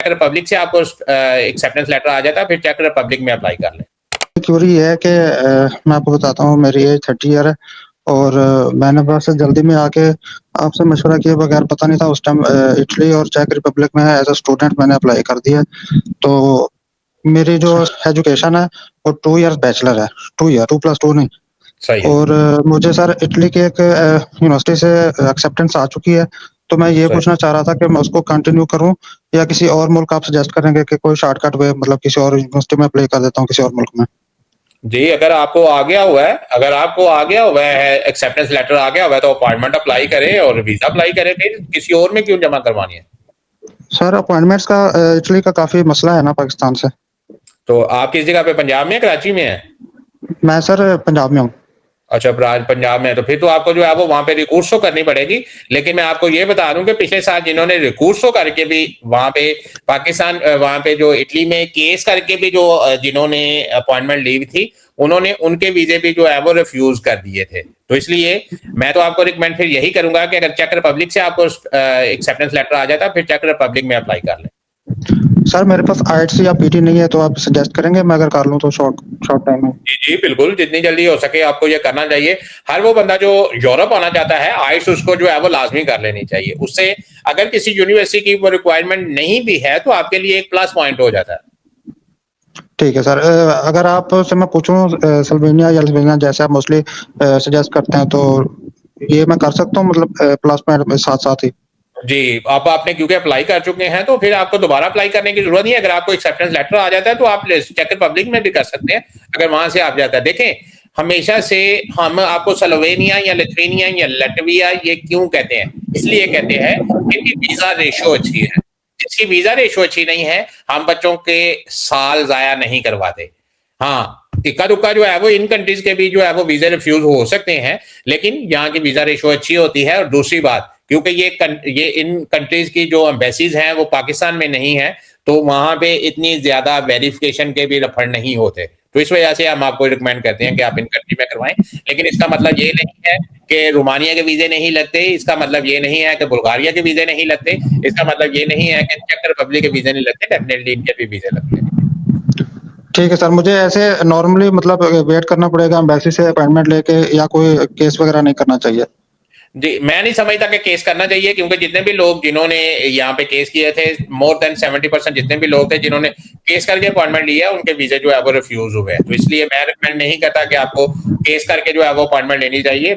Check Republic से आपको acceptance letter आ जाता है, फिर चेक रिपब्लिक में अप्लाई कर लें। क्यूरी है कि मैं आपको बताता हूँ, मेरी एज 30 ईयर है और मैंने बस जल्दी में आके आपसे मशवरा किए बगैर, पता नहीं था उस टाइम इटली और चेक रिपब्लिक में एज अ स्टूडेंट मैंने अप्लाई कर दिया। तो मेरी जो एजुकेशन है वो 2 इयर्स बैचलर है, 2 ईयर, 2 प्लस 2 नहीं। सही है। और मुझे सर इटली की एक यूनिवर्सिटी से एक्सेप्टेंस आ चुकी है, तो मैं ये सही। पूछना चाह रहा था कि मैं उसको कंटिन्यू करूँ या किसी और मुल्क आप सजेस्ट करेंगे कि कोई शॉर्टकट वे, मतलब किसी और यूनिवर्सिटी में अप्लाई कर देता हूँ किसी और मुल्क में? जी, अगर आपको आ गया हुआ है एक्सेप्टेंस लेटर आ गया हुआ है तो अपॉइंटमेंट अप्लाई करें और वीज़ा अप्लाई करें, फिर किसी और में क्यों जमा करवानी है? सर अपॉइंटमेंट्स का इटली का काफ़ी मसला है ना पाकिस्तान से। तो आप किस जगह पे, पंजाब में या कराची में हैं? मैं सर पंजाब में हूँ। अच्छा, पंजाब में है, तो फिर तो आपको जो है वो वहाँ पे रिकूर्स तो करनी पड़ेगी। लेकिन मैं आपको ये बता दूं कि पिछले साल जिन्होंने रिकूर्स तो करके भी वहाँ पे वहाँ पे जो इटली में केस करके भी जो जिन्होंने अपॉइंटमेंट ली थी, उन्होंने उनके वीजे भी जो है वो रिफ्यूज कर दिए थे। तो इसलिए मैं तो आपको रिकमेंड फिर यही करूंगा कि अगर चेक रिपब्लिक से आपको एक्सेप्टेंस लेटर आ जाता है, फिर चेक रिपब्लिक में अप्लाई कर लें। सर मेरे पास आईएलटीएस या पीटी नहीं है, तो आप सजेस्ट करेंगे मैं अगर कर लूँ तो शॉर्ट शॉर्ट टाइम में? जी, जी, बिल्कुल, जितनी जल्दी हो सके आपको ये करना चाहिए। हर वो बंदा जो यूरोप आना चाहता है, आइल्स उसको जो है वो लाज़मी कर लेनी चाहिए। उससे अगर किसी यूनिवर्सिटी की वो रिक्वायरमेंट नहीं भी है, तो आपके लिए एक प्लस पॉइंट हो जाता है। ठीक है सर। अगर आपसे मैं पूछूँ स्लोवेनिया या लिथुआनिया जैसे आप मोस्टली सजेस्ट करते हैं, तो ये मैं कर सकता हूँ, मतलब प्लस पॉइंट साथ-साथ ही? जी, आप आपने क्योंकि अप्लाई कर चुके हैं, तो फिर आपको दोबारा अप्लाई करने की ज़रूरत नहीं है। अगर आपको एक्सेप्टेंस लेटर आ जाता है, तो आप चेक रिपब्लिक में भी कर सकते हैं, अगर वहाँ से आ जाता है। देखें, हमेशा से हम आपको स्लोवेनिया या लिथुआनिया या लटविया ये क्यों कहते हैं? इसलिए कहते हैं कि इनकी वीज़ा रेशो अच्छी है। जिसकी वीज़ा रेशो अच्छी नहीं है, हम बच्चों के साल ज़ाया नहीं करवाते। हाँ, इक्का-दुक्का जो है वो इन कंट्रीज़ के भी जो है वो वीज़े रिफ्यूज़ हो सकते हैं, लेकिन यहाँ की वीज़ा रेशो अच्छी होती है। और दूसरी बात, क्योंकि ये इन कंट्रीज़ की जो एम्बेसीज़ हैं वो पाकिस्तान में नहीं है, तो वहाँ पे इतनी ज़्यादा वेरिफ़िकेशन के भी रफड़ नहीं होते। तो इस वजह से हम आपको रिकमेंड करते हैं कि आप इन कंट्री में करवाएँ। लेकिन इसका मतलब ये नहीं है कि रोमानिया के वीज़े नहीं लगते, इसका मतलब ये नहीं है कि बुल्गारिया के वीज़े नहीं लगते, इसका मतलब ये नहीं है कि चेक रिपब्लिक के वीज़े नहीं लगते, डेफ़िनिटली इनके भी वीज़े लगते हैं। ठीक है सर, मुझे ऐसे नॉर्मली मतलब वेट करना पड़ेगा एम्बेसी से अपॉइंटमेंट लेके, या कोई केस वगैरह नहीं करना चाहिए? जी, मैं नहीं समझता कि केस करना चाहिए, क्योंकि जितने भी लोग जिन्होंने यहाँ पे केस किए थे, मोर देन 70% जितने भी लोग थे जिन्होंने केस करके अपॉइंटमेंट लिया, उनके वीज़े जो है वो रिफ्यूज़ हुए हैं। तो इसलिए मैं रिकमेंड नहीं करता कि आपको केस करके जो है वो अपॉइंटमेंट लेनी चाहिए।